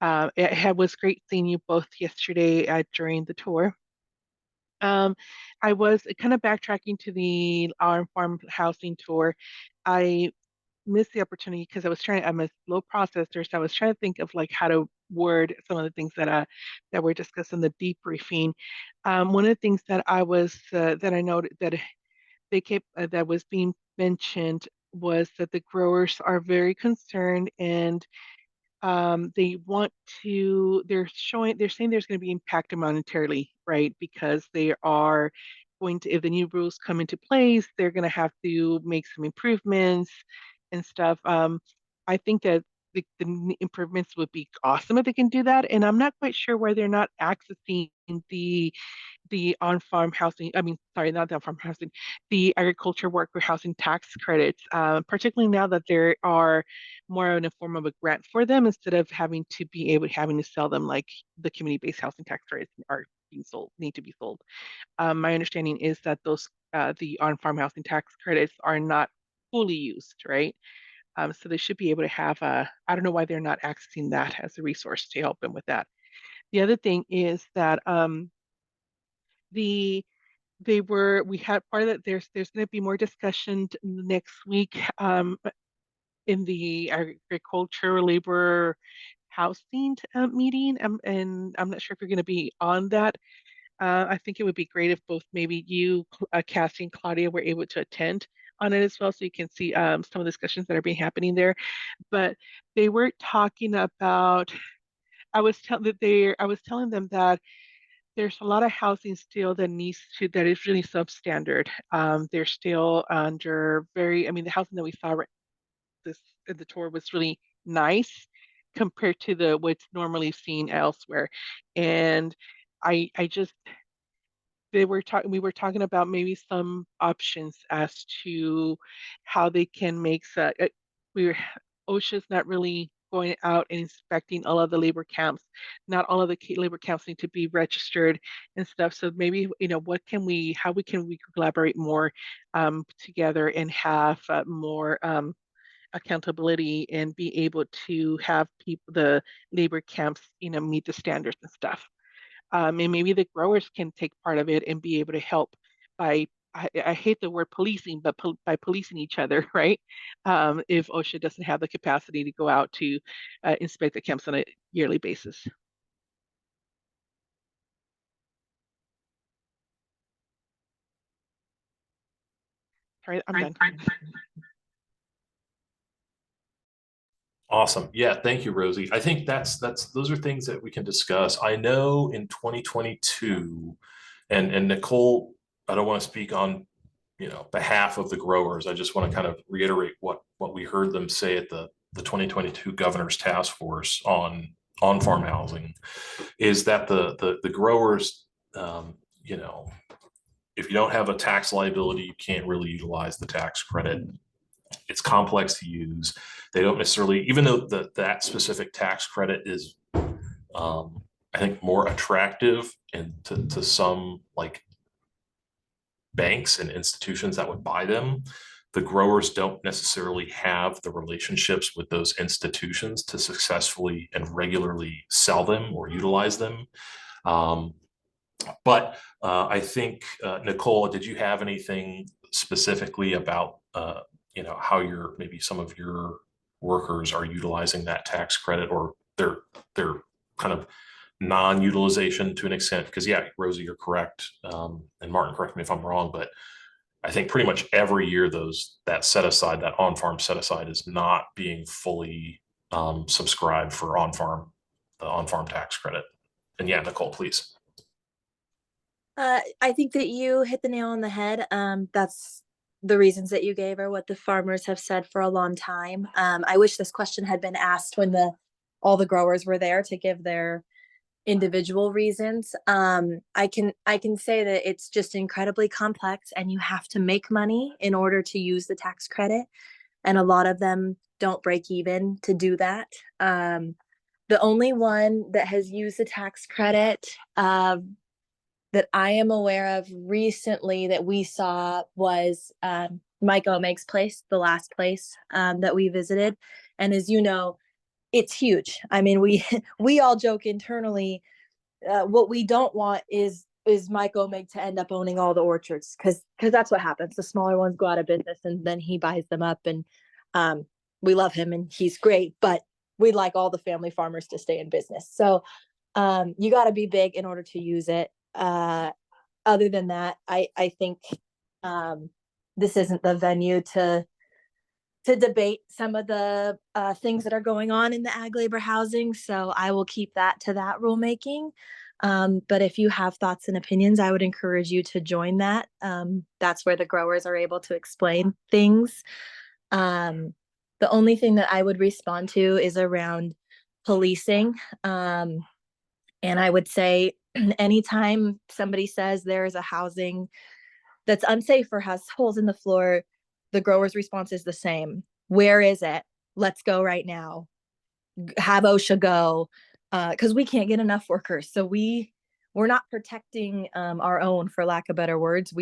Was great seeing you both yesterday during the tour. I was kind of backtracking to the our farm housing tour. I missed the opportunity because I'm a slow processor, so I was trying to think of like how to word some of the things that were discussed in the debriefing. One of the things that that I noted that they kept that was being mentioned was that the growers are very concerned and they want to they're saying there's going to be impacted monetarily, right? Because they are going to, if the new rules come into place, they're going to have to make some improvements and stuff. I think that the improvements would be awesome if they can do that, and I'm not quite sure why they're not accessing the on-farm housing, I mean, sorry, not the on-farm housing, the agriculture worker housing tax credits, particularly now that there are more in a form of a grant for them instead of having to sell them like the community-based housing tax credits are being sold, need to be sold. My understanding is that the on-farm housing tax credits are not fully used, right? So they should be able to have I don't know why they're not accessing that as a resource to help them with that. The other thing is that we had part of that, there's going to be more discussion next week in the agriculture labor housing meeting, and I'm not sure if you're going to be on that. I think it would be great if both maybe you, Cassie and Claudia, were able to attend on it as well, so you can see some of the discussions that are being happening there. But they were talking about, I was telling them that there's a lot of housing still that is really substandard. They're still under I mean, the housing that we saw in the tour was really nice compared to what's normally seen elsewhere. And I just, we were talking about maybe some options as to how they can make OSHA's not really going out and inspecting all of the labor camps. Not all of the labor camps need to be registered and stuff. So maybe, how we collaborate more together and have more accountability and be able to have the labor camps, meet the standards and stuff. And maybe the growers can take part of it and be able to help by, I hate the word policing, but by policing each other, right? If OSHA doesn't have the capacity to go out to inspect the camps on a yearly basis. All right, I'm done. Awesome. Yeah, thank you, Rosie. I think those are things that we can discuss. I know in 2022, and Nicole, I don't want to speak on behalf of the growers. I just want to kind of reiterate what we heard them say at the 2022 Governor's Task Force on farm housing, is that the growers, if you don't have a tax liability, you can't really utilize the tax credit. It's complex to use. They don't necessarily, even though that specific tax credit is, I think, more attractive and to some like banks and institutions that would buy them, the growers don't necessarily have the relationships with those institutions to successfully and regularly sell them or utilize them. But I think, Nicole, did you have anything specifically about how maybe some of your workers are utilizing that tax credit, or their kind of non-utilization to an extent? Because yeah, Rosie, you're correct, and Martin, correct me if I'm wrong, but I think pretty much every year that on-farm set aside is not being fully subscribed for the on-farm tax credit. And yeah, Nicole, please. I think that you hit the nail on the head. That's the reasons that you gave are what the farmers have said for a long time. I wish this question had been asked when all the growers were there to give their individual reasons. I can say that it's just incredibly complex, and you have to make money in order to use the tax credit. And a lot of them don't break even to do that. The only one that has used the tax credit that I am aware of recently that we saw was Mike Omeg's place, the last place that we visited. And as you know, it's huge. I mean, we all joke internally, what we don't want is Mike Omeg to end up owning all the orchards, because that's what happens. The smaller ones go out of business and then he buys them up, and we love him and he's great, but we'd like all the family farmers to stay in business. So you got to be big in order to use it. Other than that, I think this isn't the venue to debate some of the things that are going on in the ag labor housing. So I will keep that to that rulemaking. But if you have thoughts and opinions, I would encourage you to join that. That's where the growers are able to explain things. The only thing that I would respond to is around policing. And I would say anytime somebody says there is a housing that's unsafe or has holes in the floor, the grower's response is the same. Where is it? Let's go right now. Have OSHA go, because we can't get enough workers. So we're not protecting our own, for lack of better words.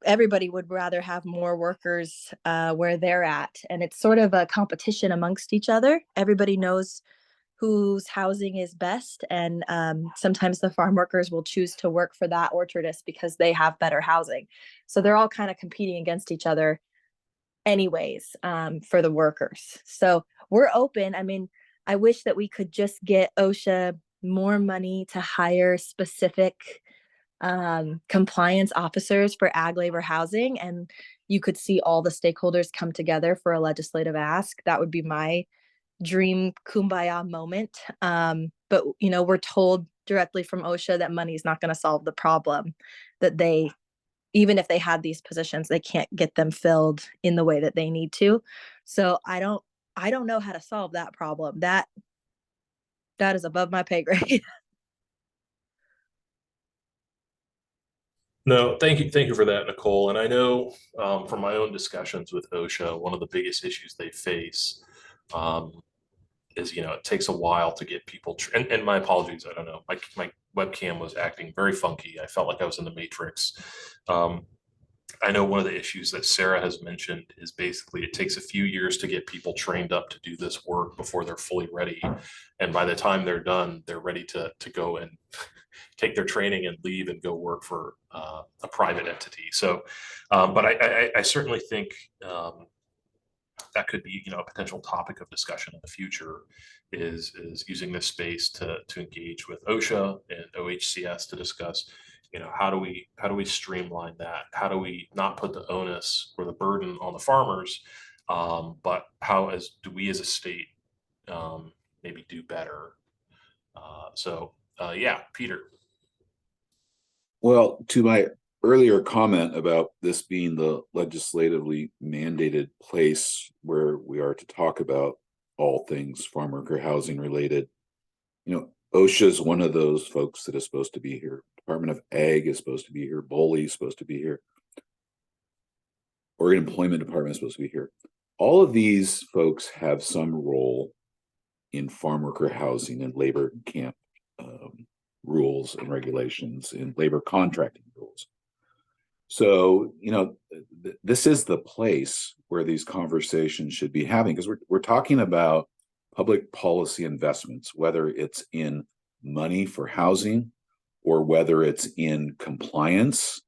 Everybody would rather have more workers where they're at. And it's sort of a competition amongst each other. Everybody knows whose housing is best. And sometimes the farm workers will choose to work for that orchardist because they have better housing. So they're all kind of competing against each other anyways, for the workers. So we're open. I mean, I wish that we could just get OSHA more money to hire specific compliance officers for ag labor housing, and you could see all the stakeholders come together for a legislative ask. That would be my dream kumbaya moment. But we're told directly from OSHA that money is not going to solve the problem, that even if they had these positions, they can't get them filled in the way that they need to. So I don't know how to solve that problem. That is above my pay grade. No, thank you for that, Nicole. And I know from my own discussions with OSHA, one of the biggest issues they face is, it takes a while to get people, and my apologies, I don't know, my webcam was acting very funky. I felt like I was in the Matrix. I know one of the issues that Sarah has mentioned is basically it takes a few years to get people trained up to do this work before they're fully ready. And by the time they're done, they're ready to go and take their training and leave and go work for a private entity. So, but I certainly think that could be, a potential topic of discussion in the future is using this space to engage with OSHA and OHCS to discuss, how do we streamline that? How do we not put the onus or the burden on the farmers, but do we as a state maybe do better? Yeah, Peter. Well, to my earlier comment about this being the legislatively mandated place where we are to talk about all things farm worker housing related, OSHA is one of those folks that is supposed to be here. Department of Ag is supposed to be here. BOLI is supposed to be here. Oregon Employment Department is supposed to be here. All of these folks have some role in farm worker housing and labor camp rules and regulations, in labor contracting rules. So, this is the place where these conversations should be having, because we're talking about public policy investments, whether it's in money for housing or whether it's in compliance.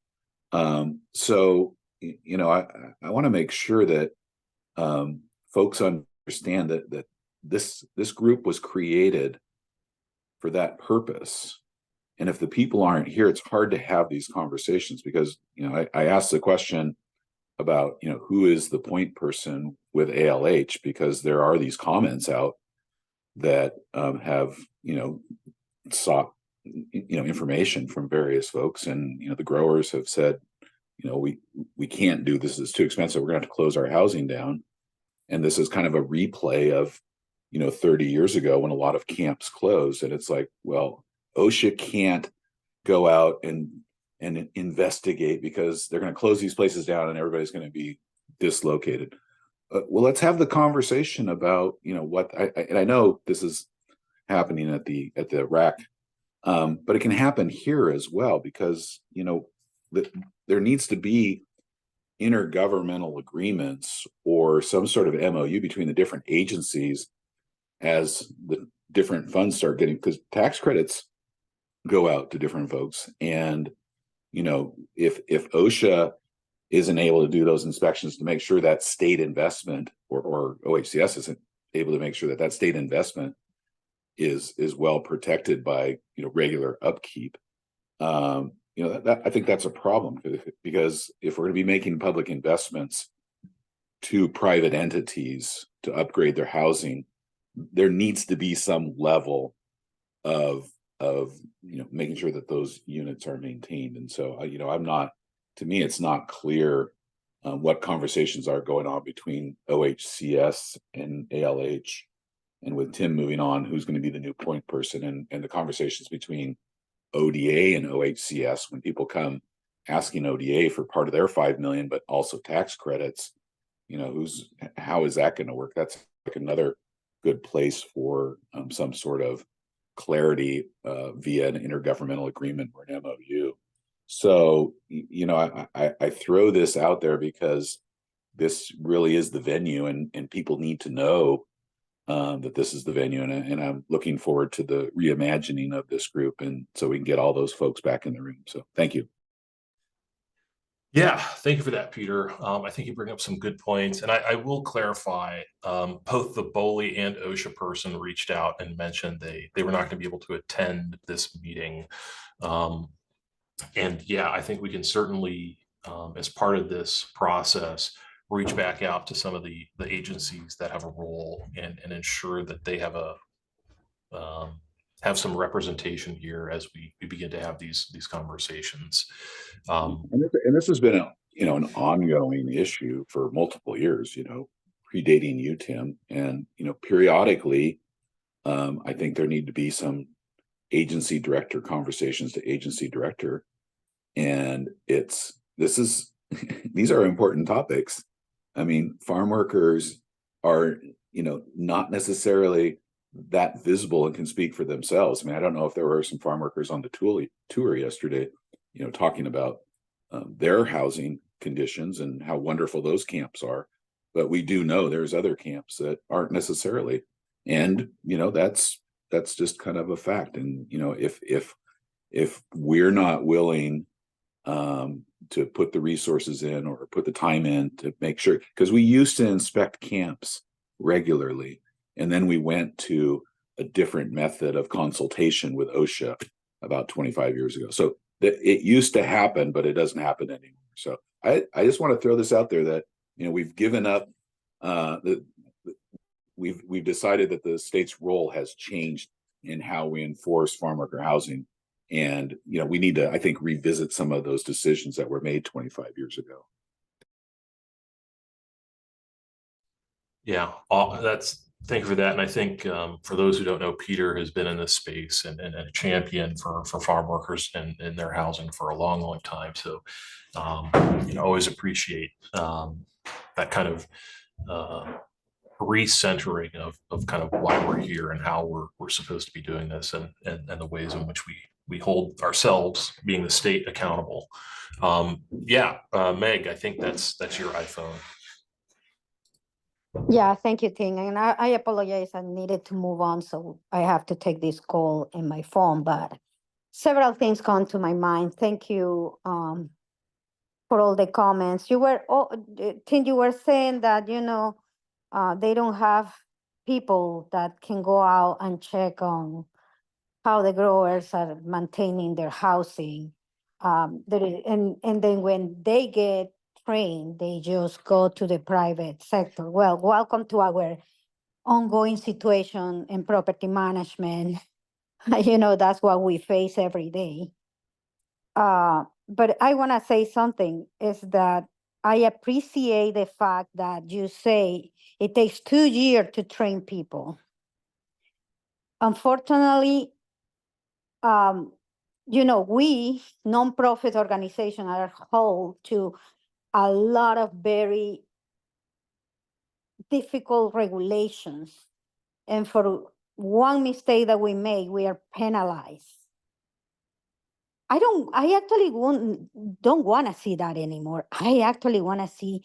So, I want to make sure that folks understand that this group was created for that purpose. And if the people aren't here, it's hard to have these conversations, because, I asked the question about, who is the point person with ALH, because there are these comments out that have, sought, information from various folks. And, the growers have said, we can't do this. It's too expensive. We're going to have to close our housing down. And this is kind of a replay of, 30 years ago when a lot of camps closed. And it's like, well, OSHA can't go out and investigate because they're going to close these places down and everybody's going to be dislocated. Well, let's have the conversation about, what I know this is happening at the RAC But it can happen here as well, because, you know, there needs to be intergovernmental agreements or some sort of MOU between the different agencies as the different funds start getting, because tax credits go out to different folks. And, you know, if OSHA isn't able to do those inspections to make sure that state investment, or OHCS isn't able to make sure that that state investment is well protected by, you know, regular upkeep, you know, that I think that's a problem, because if we're going to be making public investments to private entities to upgrade their housing, there needs to be some level of you know, making sure that those units are maintained. And so, you know, to me, it's not clear what conversations are going on between OHCS and ALH, and with Tim moving on, who's going to be the new point person, and the conversations between ODA and OHCS when people come asking ODA for part of their 5 million, but also tax credits. You know, how is that going to work? That's like another good place for some sort of clarity via an intergovernmental agreement or an MOU. So, you know, I throw this out there because this really is the venue, and people need to know that this is the venue, and I'm looking forward to the reimagining of this group, and so we can get all those folks back in the room. So thank you. Yeah, thank you for that, Peter. I think you bring up some good points, and I will clarify, both the BOLI and OSHA person reached out and mentioned they were not going to be able to attend this meeting. And yeah, I think we can certainly, as part of this process, reach back out to some of the agencies that have a role, and ensure that they have some representation here as we begin to have these conversations. And this has been an ongoing issue for multiple years, you know, predating you, Tim. And, you know, periodically, I think there need to be some agency director conversations to agency director. And these are important topics. I mean, farm workers are, you know, not necessarily that visible and can speak for themselves. I mean, I don't know if there were some farm workers on the tour yesterday, you know, talking about their housing conditions and how wonderful those camps are. But we do know there's other camps that aren't necessarily. And, you know, that's just kind of a fact. And, you know, if we're not willing to put the resources in or put the time in to make sure, because we used to inspect camps regularly, and then we went to a different method of consultation with OSHA about 25 years ago. So it used to happen, but it doesn't happen anymore. So I just want to throw this out there that, you know, we've given up, we've decided that the state's role has changed in how we enforce farm worker housing. And, you know, we need to, I think, revisit some of those decisions that were made 25 years ago. Yeah, thank you for that. And I think for those who don't know, Peter has been in this space and a champion for farm workers and their housing for a long, long time. So, you know, always appreciate that kind of recentering of kind of why we're here and how we're supposed to be doing this, and the ways in which we hold ourselves, being the state, accountable. Meg, I think that's your iPhone. Yeah, thank you, Ting. And I apologize, I needed to move on, so I have to take this call in my phone, but several things come to my mind. Thank you for all the comments. Ting, you were saying that, you know, they don't have people that can go out and check on how the growers are maintaining their housing. And then when they get trained, they just go to the private sector. Well, welcome to our ongoing situation in property management. You know, that's what we face every day. But I want to say something, is that I appreciate the fact that you say it takes 2 years to train people. Unfortunately, you know, we nonprofit organizations are held to a lot of very difficult regulations. And for one mistake that we make, we are penalized. I actually don't want to see that anymore. I actually want to see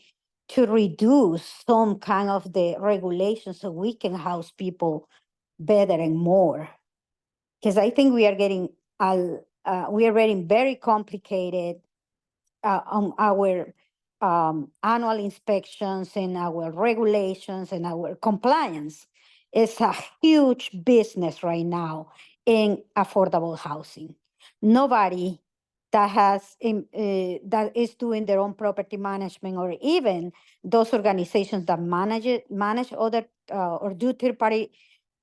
to reduce some kind of the regulations so we can house people better and more. Because I think we are getting very complicated on our annual inspections and our regulations and our compliance. It's a huge business right now in affordable housing. Nobody that has that is doing their own property management, or even those organizations that manage other or do third-party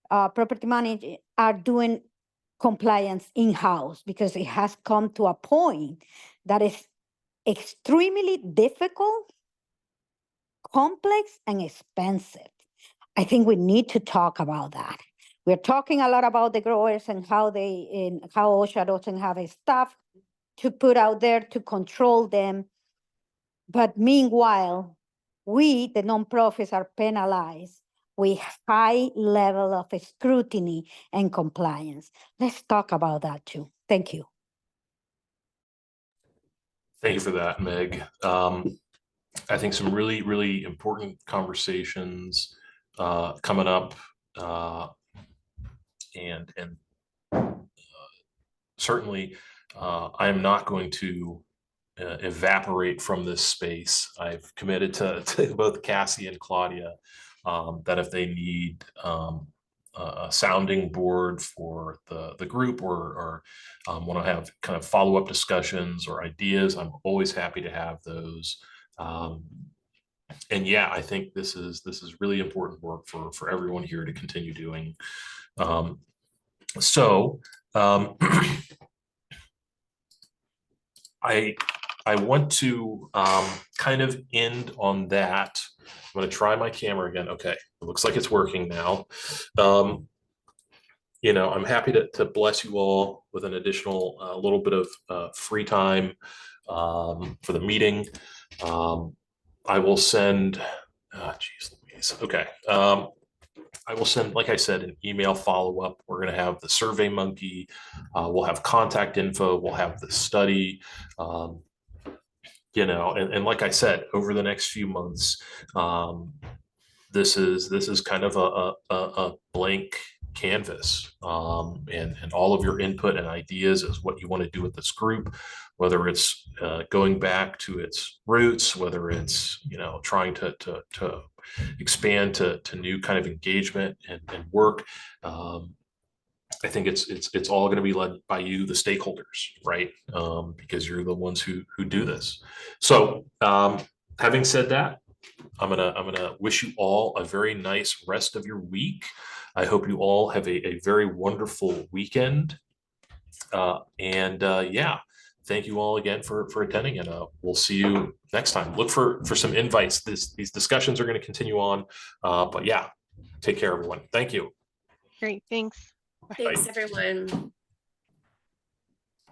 property management, are doing compliance in-house, because it has come to a point that is extremely difficult, complex, and expensive. I think we need to talk about that. We're talking a lot about the growers and how OSHA doesn't have a staff to put out there to control them. But meanwhile, we, the nonprofits, are penalized with high level of scrutiny and compliance. Let's talk about that too. Thank you. Thank you for that, Meg. I think some really, really important conversations coming up, and certainly I am not going to evaporate from this space. I've committed to both Cassie and Claudia that if they need a sounding board for the group, or want to have kind of follow-up discussions or ideas, I'm always happy to have those. And yeah, I think this is really important work for everyone here to continue doing. I want to kind of end on that. I'm going to try my camera again. Okay, it looks like it's working now. You know, I'm happy to bless you all with an additional little bit of free time for the meeting. I will send, geez Louise. Okay. I will send, like I said, an email follow-up. We're going to have the Survey Monkey. We'll have contact info. We'll have the study. You know, and like I said, over the next few months, this is kind of a blank canvas, and all of your input and ideas is what you want to do with this group, whether it's going back to its roots, whether it's, you know, trying to expand to new kind of engagement and work. I think it's all going to be led by you, the stakeholders, right? Because you're the ones who do this. So having said that, I'm gonna wish you all a very nice rest of your week. I hope you all have a very wonderful weekend. Yeah, thank you all again for attending, and we'll see you next time. Look for some invites. These discussions are going to continue on, but yeah, take care, everyone. Thank you. Great, thanks. Thanks, everyone.